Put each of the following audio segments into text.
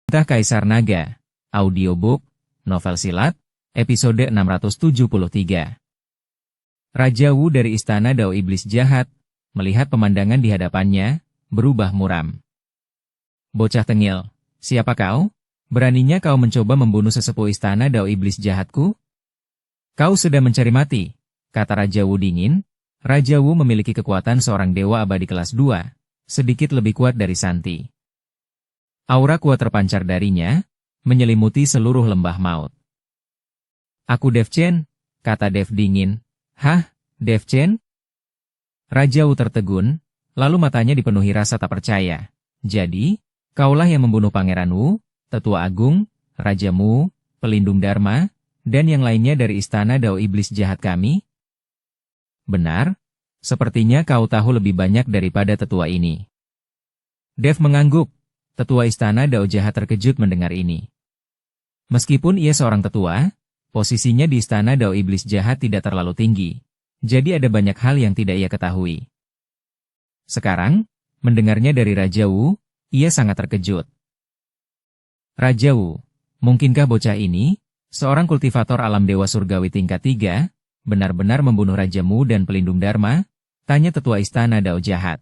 Perintah Kaisar Naga, audiobook, novel silat, episode 673. Raja Wu dari Istana Dao Iblis Jahat, melihat pemandangan di hadapannya, berubah muram. Bocah tengil, siapa kau? Beraninya kau mencoba membunuh sesepuh Istana Dao Iblis Jahatku? Kau sudah mencari mati, kata Raja Wu dingin. Raja Wu memiliki kekuatan seorang dewa abadi kelas 2, sedikit lebih kuat dari Santi. Aura kuat terpancar darinya, menyelimuti seluruh lembah maut. Aku Dev Chen, kata Dev dingin. Hah, Dev Chen? Raja Wu tertegun, lalu matanya dipenuhi rasa tak percaya. Jadi, kaulah yang membunuh Pangeran Wu, Tetua Agung, Raja Mu, Pelindung Dharma, dan yang lainnya dari Istana Dao Iblis Jahat kami? Benar, sepertinya kau tahu lebih banyak daripada tetua ini. Dev mengangguk. Tetua Istana Dao Jahat terkejut mendengar ini. Meskipun ia seorang tetua, posisinya di Istana Dao Iblis Jahat tidak terlalu tinggi, jadi ada banyak hal yang tidak ia ketahui. Sekarang, mendengarnya dari Raja Wu, ia sangat terkejut. Raja Wu, mungkinkah bocah ini, seorang kultivator alam dewa surgawi tingkat 3, benar-benar membunuh Raja Mu dan Pelindung Dharma? Tanya Tetua Istana Dao Jahat.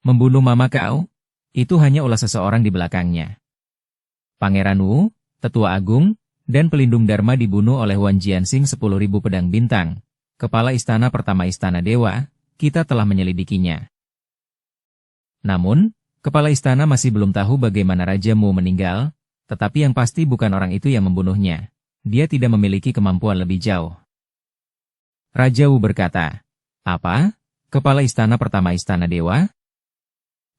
Membunuh mama kau? Itu hanya ulah seseorang di belakangnya. Pangeran Wu, Tetua Agung, dan Pelindung Dharma dibunuh oleh Wan Jianxing 10.000 pedang bintang, kepala istana pertama Istana Dewa. Kita telah menyelidikinya. Namun, kepala istana masih belum tahu bagaimana Raja Mu meninggal, tetapi yang pasti bukan orang itu yang membunuhnya. Dia tidak memiliki kemampuan lebih jauh. Raja Wu berkata, apa? Kepala istana pertama Istana Dewa?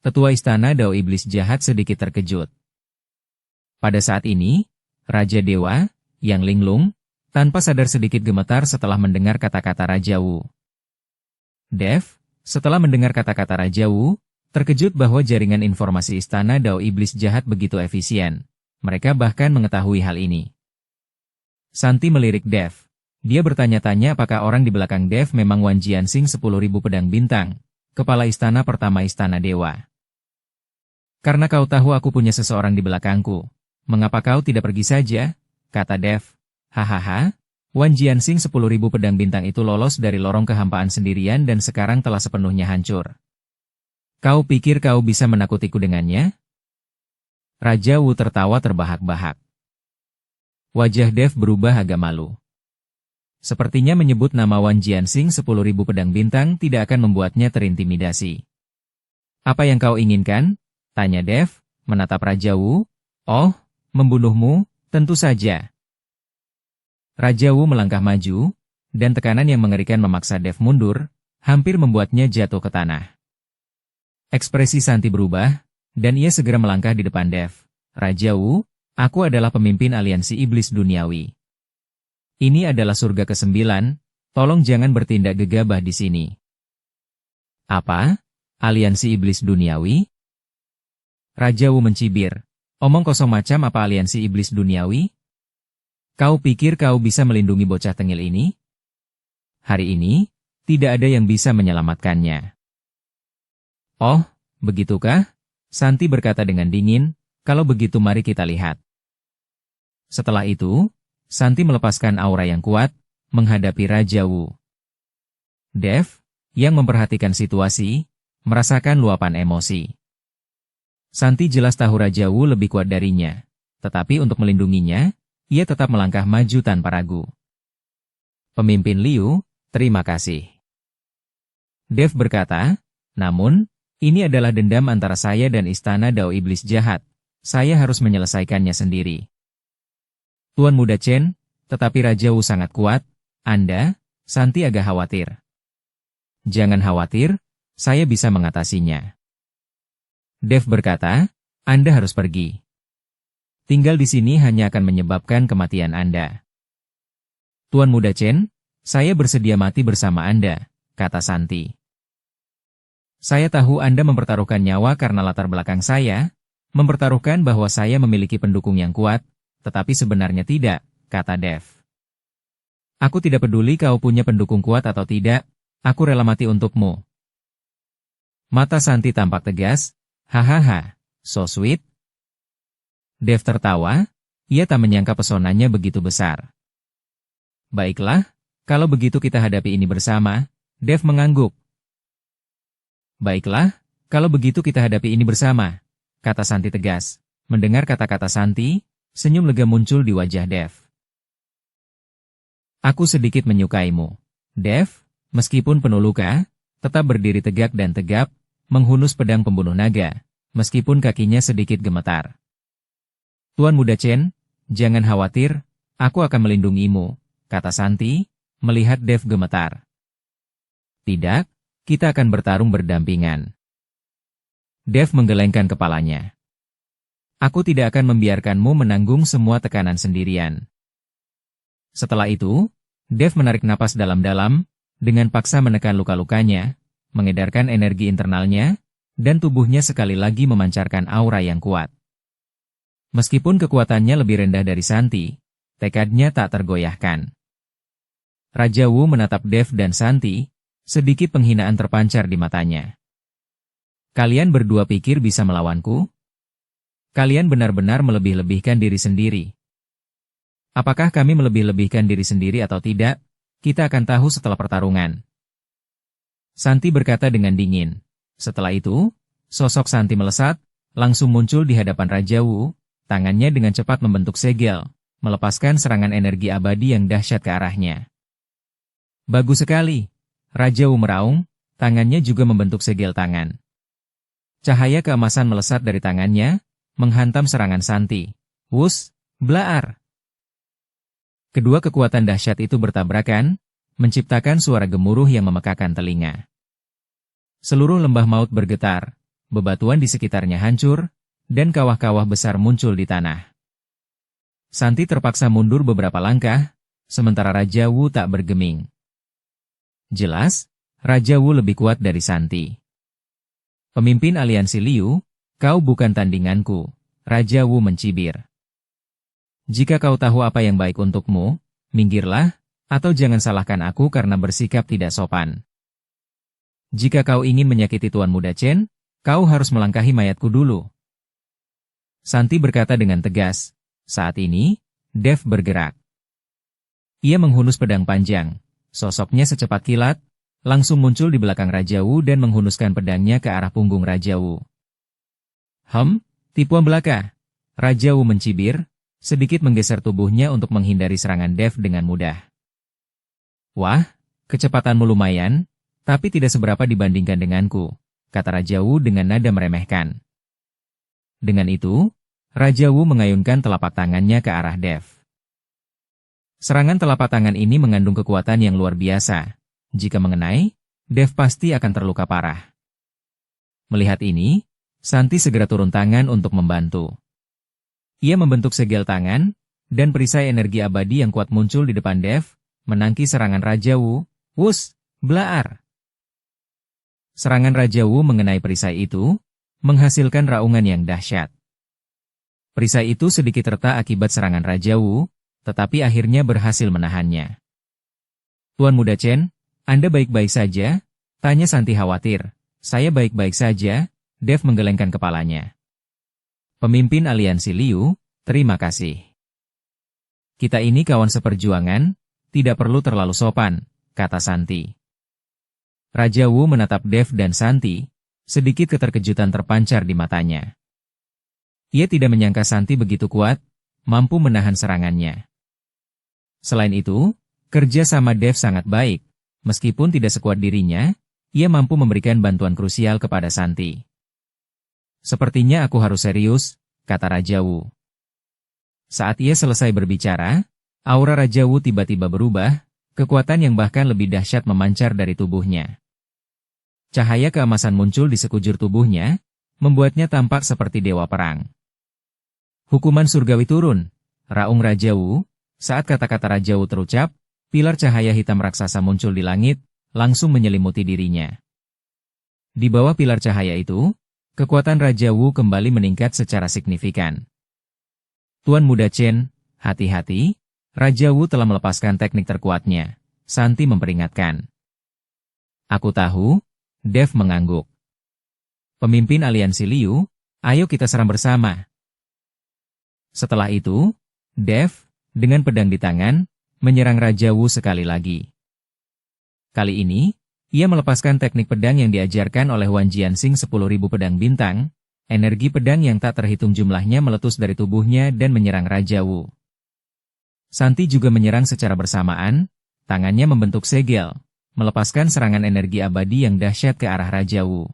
Tetua Istana Dao Iblis Jahat sedikit terkejut. Pada saat ini, Raja Dewa, Yang Linglung, tanpa sadar sedikit gemetar setelah mendengar kata-kata Raja Wu. Dev, setelah mendengar kata-kata Raja Wu, terkejut bahwa jaringan informasi Istana Dao Iblis Jahat begitu efisien. Mereka bahkan mengetahui hal ini. Santi melirik Dev. Dia bertanya-tanya apakah orang di belakang Dev memang Wan Jianxing 10.000 pedang bintang, kepala istana pertama Istana Dewa. Karena kau tahu aku punya seseorang di belakangku, mengapa kau tidak pergi saja? Kata Dev. Hahaha, Wan Jianxing 10.000 pedang bintang itu lolos dari lorong kehampaan sendirian dan sekarang telah sepenuhnya hancur. Kau pikir kau bisa menakutiku dengannya? Raja Wu tertawa terbahak-bahak. Wajah Dev berubah agak malu. Sepertinya menyebut nama Wan Jianxing 10.000 pedang bintang tidak akan membuatnya terintimidasi. Apa yang kau inginkan? Tanya Dev, menatap Raja Wu. Oh, membunuhmu, tentu saja. Raja Wu melangkah maju, dan tekanan yang mengerikan memaksa Dev mundur, hampir membuatnya jatuh ke tanah. Ekspresi Santi berubah, dan ia segera melangkah di depan Dev. Raja Wu, aku adalah pemimpin aliansi iblis duniawi. Ini adalah surga ke-9, tolong jangan bertindak gegabah di sini. Apa? Aliansi iblis duniawi? Raja Wu mencibir. Omong kosong macam apa aliansi iblis duniawi? Kau pikir kau bisa melindungi bocah tengil ini? Hari ini, tidak ada yang bisa menyelamatkannya. Oh, begitukah? Santi berkata dengan dingin, kalau begitu mari kita lihat. Setelah itu, Santi melepaskan aura yang kuat, menghadapi Raja Wu. Dev, yang memperhatikan situasi, merasakan luapan emosi. Santi jelas tahu Raja Wu lebih kuat darinya, tetapi untuk melindunginya, ia tetap melangkah maju tanpa ragu. Pemimpin Liu, terima kasih. Dev berkata, namun, ini adalah dendam antara saya dan Istana Dao Iblis Jahat. Saya harus menyelesaikannya sendiri. Tuan Muda Chen, tetapi Raja Wu sangat kuat. Anda, Santi agak khawatir. Jangan khawatir, saya bisa mengatasinya. Dev berkata, Anda harus pergi. Tinggal di sini hanya akan menyebabkan kematian Anda. Tuan Muda Chen, saya bersedia mati bersama Anda, kata Santi. Saya tahu Anda mempertaruhkan nyawa karena latar belakang saya, mempertaruhkan bahwa saya memiliki pendukung yang kuat, tetapi sebenarnya tidak, kata Dev. Aku tidak peduli kau punya pendukung kuat atau tidak, aku rela mati untukmu. Mata Santi tampak tegas. Hahaha, so sweet. Dev tertawa, ia tak menyangka pesonanya begitu besar. Baiklah, kalau begitu kita hadapi ini bersama, Dev mengangguk. Baiklah, kalau begitu kita hadapi ini bersama, kata Santi tegas. Mendengar kata-kata Santi, senyum lega muncul di wajah Dev. Aku sedikit menyukaimu. Dev, meskipun penuh luka, tetap berdiri tegak dan tegap, menghunus pedang pembunuh naga, meskipun kakinya sedikit gemetar. Tuan Muda Chen, jangan khawatir, aku akan melindungimu, kata Santi, melihat Dev gemetar. Tidak, kita akan bertarung berdampingan. Dev menggelengkan kepalanya. Aku tidak akan membiarkanmu menanggung semua tekanan sendirian. Setelah itu, Dev menarik napas dalam-dalam, dengan paksa menekan luka-lukanya, mengedarkan energi internalnya, dan tubuhnya sekali lagi memancarkan aura yang kuat. Meskipun kekuatannya lebih rendah dari Santi, tekadnya tak tergoyahkan. Raja Wu menatap Dev dan Santi, sedikit penghinaan terpancar di matanya. Kalian berdua pikir bisa melawanku? Kalian benar-benar melebih-lebihkan diri sendiri. Apakah kami melebih-lebihkan diri sendiri atau tidak? Kita akan tahu setelah pertarungan. Santi berkata dengan dingin. Setelah itu, sosok Santi melesat, langsung muncul di hadapan Raja Wu, tangannya dengan cepat membentuk segel, melepaskan serangan energi abadi yang dahsyat ke arahnya. Bagus sekali. Raja Wu meraung, tangannya juga membentuk segel tangan. Cahaya keemasan melesat dari tangannya, menghantam serangan Santi. Wus, blaar. Kedua kekuatan dahsyat itu bertabrakan, menciptakan suara gemuruh yang memekakan telinga. Seluruh lembah maut bergetar, bebatuan di sekitarnya hancur, dan kawah-kawah besar muncul di tanah. Santi terpaksa mundur beberapa langkah, sementara Raja Wu tak bergeming. Jelas, Raja Wu lebih kuat dari Santi. Pemimpin aliansi Liu, kau bukan tandinganku, Raja Wu mencibir. Jika kau tahu apa yang baik untukmu, minggirlah, atau jangan salahkan aku karena bersikap tidak sopan. Jika kau ingin menyakiti Tuan Muda Chen, kau harus melangkahi mayatku dulu. Santi berkata dengan tegas. Saat ini, Dev bergerak. Ia menghunus pedang panjang, sosoknya secepat kilat, langsung muncul di belakang Raja Wu dan menghunuskan pedangnya ke arah punggung Raja Wu. Tipuan belaka. Raja Wu mencibir, sedikit menggeser tubuhnya untuk menghindari serangan Dev dengan mudah. Wah, kecepatanmu lumayan, tapi tidak seberapa dibandingkan denganku, kata Raja Wu dengan nada meremehkan. Dengan itu, Raja Wu mengayunkan telapak tangannya ke arah Dev. Serangan telapak tangan ini mengandung kekuatan yang luar biasa. Jika mengenai, Dev pasti akan terluka parah. Melihat ini, Santi segera turun tangan untuk membantu. Ia membentuk segel tangan, dan perisai energi abadi yang kuat muncul di depan Dev, menangki serangan Raja Wu. Wus, blaar. Serangan Raja Wu mengenai perisai itu, menghasilkan raungan yang dahsyat. Perisai itu sedikit retak akibat serangan Raja Wu, tetapi akhirnya berhasil menahannya. Tuan Muda Chen, Anda baik-baik saja? Tanya Santi khawatir. Saya baik-baik saja, Dev menggelengkan kepalanya. Pemimpin aliansi Liu, terima kasih. Kita ini kawan seperjuangan, tidak perlu terlalu sopan, kata Santi. Raja Wu menatap Dev dan Santi, sedikit keterkejutan terpancar di matanya. Ia tidak menyangka Santi begitu kuat, mampu menahan serangannya. Selain itu, kerja sama Dev sangat baik, meskipun tidak sekuat dirinya, ia mampu memberikan bantuan krusial kepada Santi. Sepertinya aku harus serius, kata Raja Wu. Saat ia selesai berbicara, aura Raja Wu tiba-tiba berubah, kekuatan yang bahkan lebih dahsyat memancar dari tubuhnya. Cahaya keemasan muncul di sekujur tubuhnya, membuatnya tampak seperti dewa perang. Hukuman surgawi turun, raung Raja Wu. Saat kata-kata Raja Wu terucap, pilar cahaya hitam raksasa muncul di langit, langsung menyelimuti dirinya. Di bawah pilar cahaya itu, kekuatan Raja Wu kembali meningkat secara signifikan. Tuan Muda Chen, hati-hati, Raja Wu telah melepaskan teknik terkuatnya, Santi memperingatkan. Aku tahu, Dev mengangguk. Pemimpin aliansi Liu, ayo kita serang bersama. Setelah itu, Dev, dengan pedang di tangan, menyerang Raja Wu sekali lagi. Kali ini, ia melepaskan teknik pedang yang diajarkan oleh Wan Jianxing 10.000 pedang bintang, energi pedang yang tak terhitung jumlahnya meletus dari tubuhnya dan menyerang Raja Wu. Santi juga menyerang secara bersamaan, tangannya membentuk segel, melepaskan serangan energi abadi yang dahsyat ke arah Raja Wu.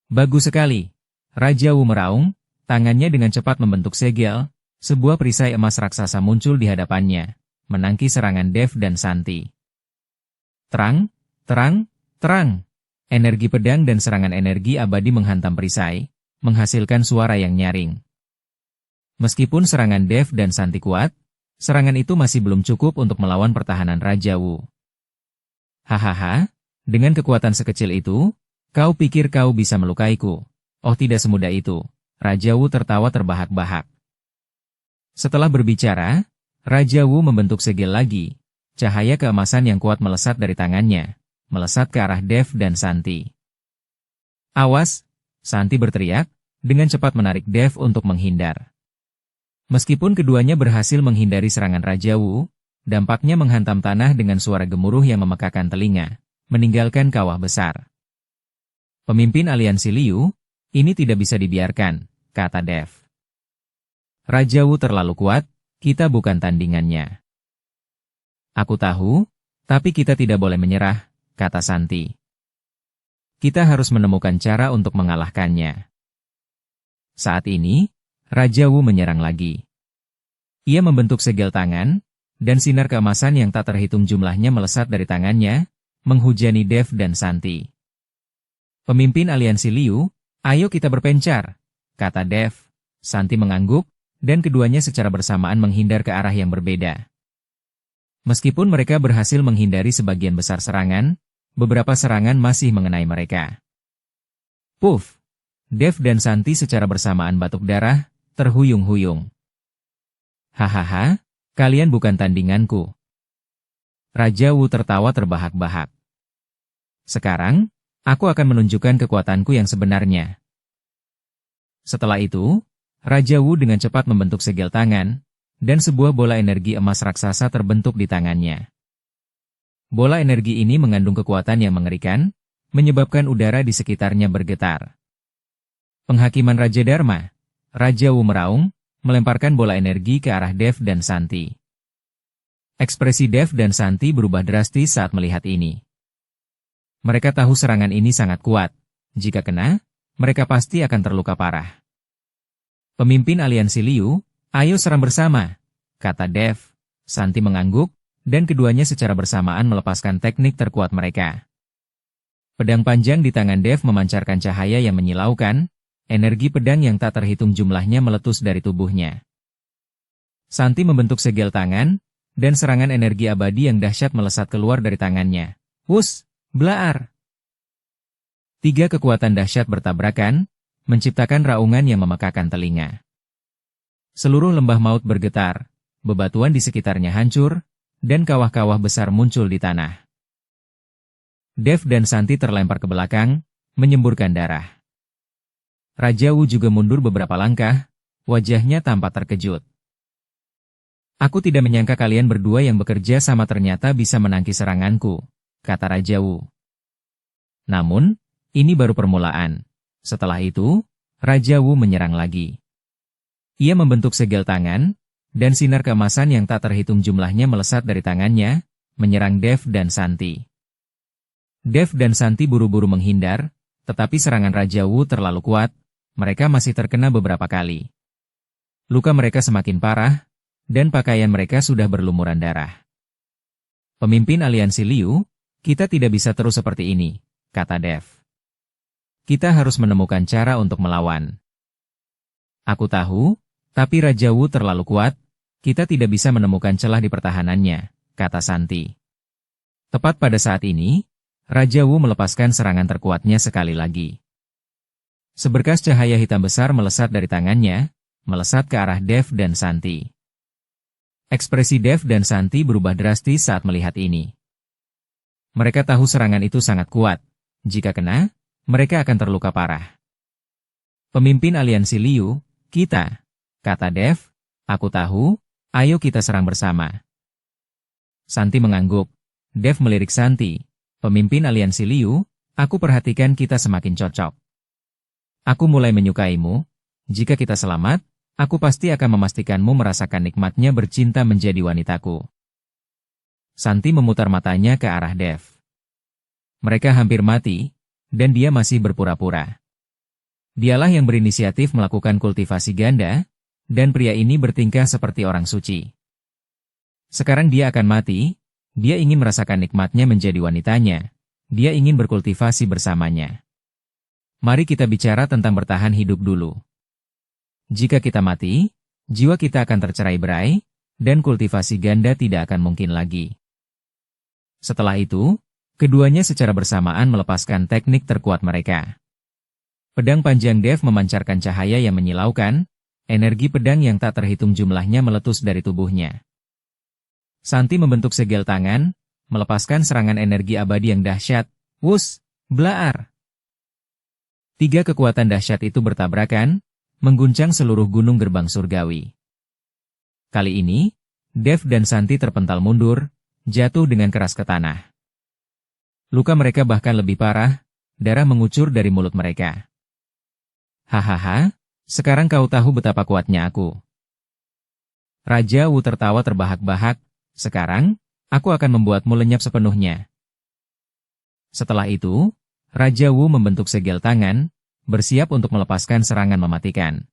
Bagus sekali. Raja Wu meraung, tangannya dengan cepat membentuk segel, sebuah perisai emas raksasa muncul di hadapannya, menangkis serangan Dev dan Santi. Terang, terang, terang. Energi pedang dan serangan energi abadi menghantam perisai, menghasilkan suara yang nyaring. Meskipun serangan Dev dan Santi kuat, serangan itu masih belum cukup untuk melawan pertahanan Raja Wu. Hahaha, dengan kekuatan sekecil itu, kau pikir kau bisa melukaiku? Oh, tidak semudah itu. Raja Wu tertawa terbahak-bahak. Setelah berbicara, Raja Wu membentuk segel lagi. Cahaya keemasan yang kuat melesat dari tangannya, melesat ke arah Dev dan Santi. Awas! Santi berteriak, dengan cepat menarik Dev untuk menghindar. Meskipun keduanya berhasil menghindari serangan Raja Wu, dampaknya menghantam tanah dengan suara gemuruh yang memekakan telinga, meninggalkan kawah besar. Pemimpin aliansi Liu, ini tidak bisa dibiarkan, kata Dev. Raja Wu terlalu kuat, kita bukan tandingannya. Aku tahu, tapi kita tidak boleh menyerah, kata Santi. Kita harus menemukan cara untuk mengalahkannya. Saat ini, Raja Wu menyerang lagi. Ia membentuk segel tangan, dan sinar keemasan yang tak terhitung jumlahnya melesat dari tangannya, menghujani Dev dan Santi. Pemimpin aliansi Liu, ayo kita berpencar, kata Dev. Santi mengangguk, dan keduanya secara bersamaan menghindar ke arah yang berbeda. Meskipun mereka berhasil menghindari sebagian besar serangan, beberapa serangan masih mengenai mereka. Puff! Dev dan Santi secara bersamaan batuk darah, terhuyung-huyung. Hahaha, kalian bukan tandinganku. Raja Wu tertawa terbahak-bahak. Sekarang, aku akan menunjukkan kekuatanku yang sebenarnya. Setelah itu, Raja Wu dengan cepat membentuk segel tangan, dan sebuah bola energi emas raksasa terbentuk di tangannya. Bola energi ini mengandung kekuatan yang mengerikan, menyebabkan udara di sekitarnya bergetar. Penghakiman Raja Dharma, Raja Wu meraung, melemparkan bola energi ke arah Dev dan Santi. Ekspresi Dev dan Santi berubah drastis saat melihat ini. Mereka tahu serangan ini sangat kuat. Jika kena, mereka pasti akan terluka parah. Pemimpin aliansi Liu, ayo serang bersama, kata Dev. Santi mengangguk, dan keduanya secara bersamaan melepaskan teknik terkuat mereka. Pedang panjang di tangan Dev memancarkan cahaya yang menyilaukan, energi pedang yang tak terhitung jumlahnya meletus dari tubuhnya. Santi membentuk segel tangan, dan serangan energi abadi yang dahsyat melesat keluar dari tangannya. Hus! Blaar! 3 kekuatan dahsyat bertabrakan, menciptakan raungan yang memekakan telinga. Seluruh lembah maut bergetar, bebatuan di sekitarnya hancur, dan kawah-kawah besar muncul di tanah. Dev dan Santi terlempar ke belakang, menyemburkan darah. Raja Wu juga mundur beberapa langkah, wajahnya tampak terkejut. Aku tidak menyangka kalian berdua yang bekerja sama ternyata bisa menangkis seranganku, kata Raja Wu. Namun, ini baru permulaan. Setelah itu, Raja Wu menyerang lagi. Ia membentuk segel tangan, dan sinar keemasan yang tak terhitung jumlahnya melesat dari tangannya, menyerang Dev dan Santi. Dev dan Santi buru-buru menghindar, tetapi serangan Raja Wu terlalu kuat, mereka masih terkena beberapa kali. Luka mereka semakin parah, dan pakaian mereka sudah berlumuran darah. Pemimpin aliansi Liu, kita tidak bisa terus seperti ini, kata Dev. Kita harus menemukan cara untuk melawan. Aku tahu, tapi Raja Wu terlalu kuat, kita tidak bisa menemukan celah di pertahanannya, kata Santi. Tepat pada saat ini, Raja Wu melepaskan serangan terkuatnya sekali lagi. Seberkas cahaya hitam besar melesat dari tangannya, melesat ke arah Dev dan Santi. Ekspresi Dev dan Santi berubah drastis saat melihat ini. Mereka tahu serangan itu sangat kuat. Jika kena, mereka akan terluka parah. Pemimpin aliansi Liu, kita, kata Dev. Aku tahu, ayo kita serang bersama. Santi mengangguk. Dev melirik Santi. Pemimpin aliansi Liu, aku perhatikan kita semakin cocok. Aku mulai menyukaimu. Jika kita selamat, aku pasti akan memastikanmu merasakan nikmatnya bercinta menjadi wanitaku. Santi memutar matanya ke arah Dev. Mereka hampir mati, dan dia masih berpura-pura. Dialah yang berinisiatif melakukan kultivasi ganda, dan pria ini bertingkah seperti orang suci. Sekarang dia akan mati, dia ingin merasakan nikmatnya menjadi wanitanya, dia ingin berkultivasi bersamanya. Mari kita bicara tentang bertahan hidup dulu. Jika kita mati, jiwa kita akan tercerai-berai, dan kultivasi ganda tidak akan mungkin lagi. Setelah itu, keduanya secara bersamaan melepaskan teknik terkuat mereka. Pedang panjang Dev memancarkan cahaya yang menyilaukan, energi pedang yang tak terhitung jumlahnya meletus dari tubuhnya. Santi membentuk segel tangan, melepaskan serangan energi abadi yang dahsyat. Wus, blaar. 3 kekuatan dahsyat itu bertabrakan, mengguncang seluruh gunung gerbang surgawi. Kali ini, Dev dan Santi terpental mundur, jatuh dengan keras ke tanah. Luka mereka bahkan lebih parah, darah mengucur dari mulut mereka. Hahaha, sekarang kau tahu betapa kuatnya aku. Raja Wu tertawa terbahak-bahak. Sekarang, aku akan membuatmu lenyap sepenuhnya. Setelah itu, Raja Wu membentuk segel tangan, bersiap untuk melepaskan serangan mematikan.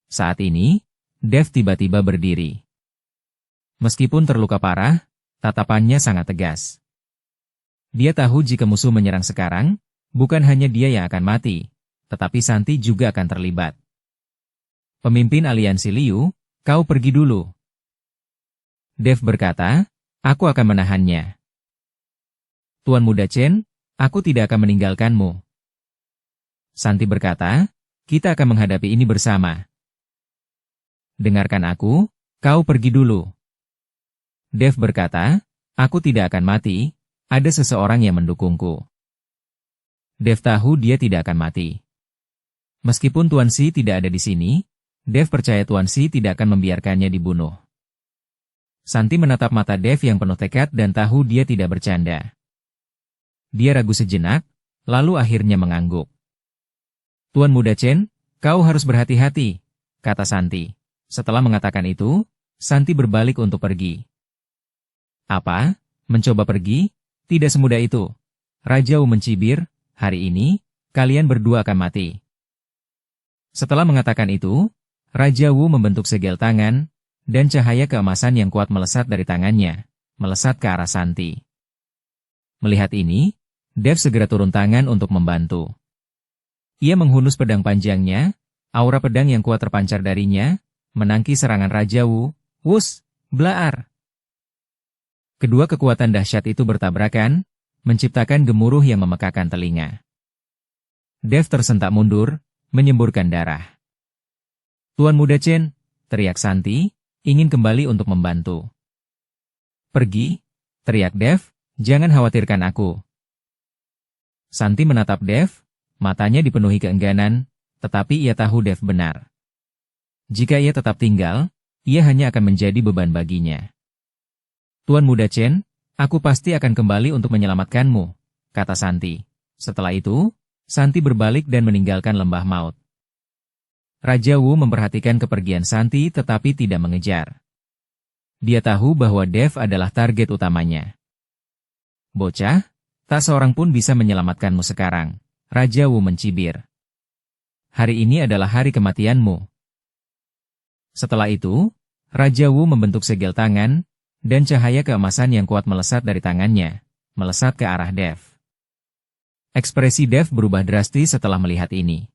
Saat ini, Dev tiba-tiba berdiri. Meskipun terluka parah, tatapannya sangat tegas. Dia tahu jika musuh menyerang sekarang, bukan hanya dia yang akan mati, tetapi Santi juga akan terlibat. Pemimpin aliansi Liu, kau pergi dulu. Dev berkata, aku akan menahannya. Tuan Muda Chen, aku tidak akan meninggalkanmu. Santi berkata, kita akan menghadapi ini bersama. Dengarkan aku, kau pergi dulu. Dev berkata, aku tidak akan mati, ada seseorang yang mendukungku. Dev tahu dia tidak akan mati. Meskipun Tuan Xi tidak ada di sini, Dev percaya Tuan Xi tidak akan membiarkannya dibunuh. Santi menatap mata Dev yang penuh tekad dan tahu dia tidak bercanda. Dia ragu sejenak, lalu akhirnya mengangguk. Tuan Muda Chen, kau harus berhati-hati, kata Santi. Setelah mengatakan itu, Santi berbalik untuk pergi. Apa? Mencoba pergi? Tidak semudah itu. Raja Wu mencibir, hari ini, kalian berdua akan mati. Setelah mengatakan itu, Raja Wu membentuk segel tangan, dan cahaya keemasan yang kuat melesat dari tangannya, melesat ke arah Santi. Melihat ini, Dev segera turun tangan untuk membantu. Ia menghunus pedang panjangnya, aura pedang yang kuat terpancar darinya, menangkis serangan Raja Wu. Wus, blaar. Kedua kekuatan dahsyat itu bertabrakan, menciptakan gemuruh yang memekakan telinga. Dev tersentak mundur, menyemburkan darah. Tuan Muda Chen, teriak Santi, ingin kembali untuk membantu. Pergi, teriak Dev, jangan khawatirkan aku. Santi menatap Dev, matanya dipenuhi keengganan, tetapi ia tahu Dev benar. Jika ia tetap tinggal, ia hanya akan menjadi beban baginya. Tuan Muda Chen, aku pasti akan kembali untuk menyelamatkanmu, kata Santi. Setelah itu, Santi berbalik dan meninggalkan lembah maut. Raja Wu memperhatikan kepergian Santi tetapi tidak mengejar. Dia tahu bahwa Dev adalah target utamanya. Bocah, tak seorang pun bisa menyelamatkanmu sekarang, Raja Wu mencibir. Hari ini adalah hari kematianmu. Setelah itu, Raja Wu membentuk segel tangan, dan cahaya keemasan yang kuat melesat dari tangannya, melesat ke arah Dev. Ekspresi Dev berubah drastis setelah melihat ini.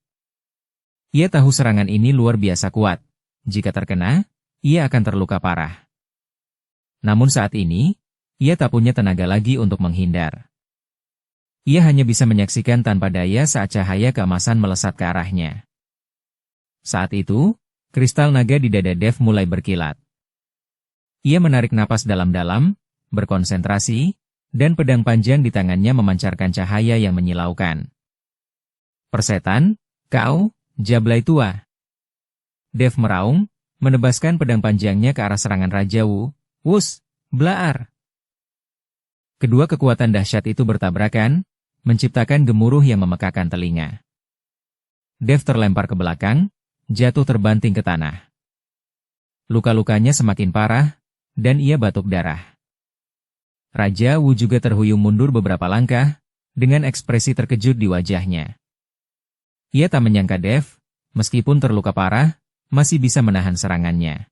Ia tahu serangan ini luar biasa kuat. Jika terkena, ia akan terluka parah. Namun saat ini, ia tak punya tenaga lagi untuk menghindar. Ia hanya bisa menyaksikan tanpa daya saat cahaya keemasan melesat ke arahnya. Saat itu, kristal naga di dada Dev mulai berkilat. Ia menarik napas dalam-dalam, berkonsentrasi, dan pedang panjang di tangannya memancarkan cahaya yang menyilaukan. Persetan, kau, Jablay tua. Dev meraung, menebaskan pedang panjangnya ke arah serangan Raja Wu. Wus, blaar. Kedua kekuatan dahsyat itu bertabrakan, menciptakan gemuruh yang memekakan telinga. Dev terlempar ke belakang, jatuh terbanting ke tanah. Luka-lukanya semakin parah, dan ia batuk darah. Raja Wu juga terhuyung mundur beberapa langkah, dengan ekspresi terkejut di wajahnya. Ia tak menyangka Dev, meskipun terluka parah, masih bisa menahan serangannya.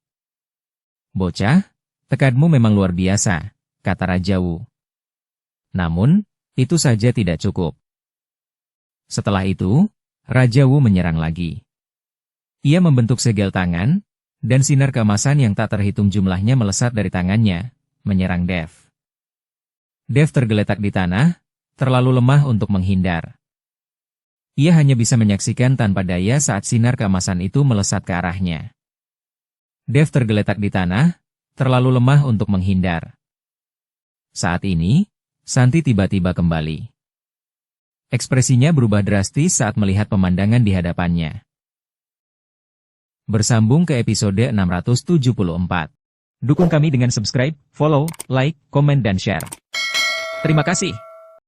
Bocah, tekadmu memang luar biasa, kata Raja Wu. Namun, itu saja tidak cukup. Setelah itu, Raja Wu menyerang lagi. Ia membentuk segel tangan, dan sinar keemasan yang tak terhitung jumlahnya melesat dari tangannya, menyerang Dev. Dev tergeletak di tanah, terlalu lemah untuk menghindar. Ia hanya bisa menyaksikan tanpa daya saat sinar keemasan itu melesat ke arahnya. Dev tergeletak di tanah, terlalu lemah untuk menghindar. Saat ini, Santi tiba-tiba kembali. Ekspresinya berubah drastis saat melihat pemandangan di hadapannya. Bersambung ke episode 674. Dukung kami dengan subscribe, follow, like, komen dan share. Terima kasih.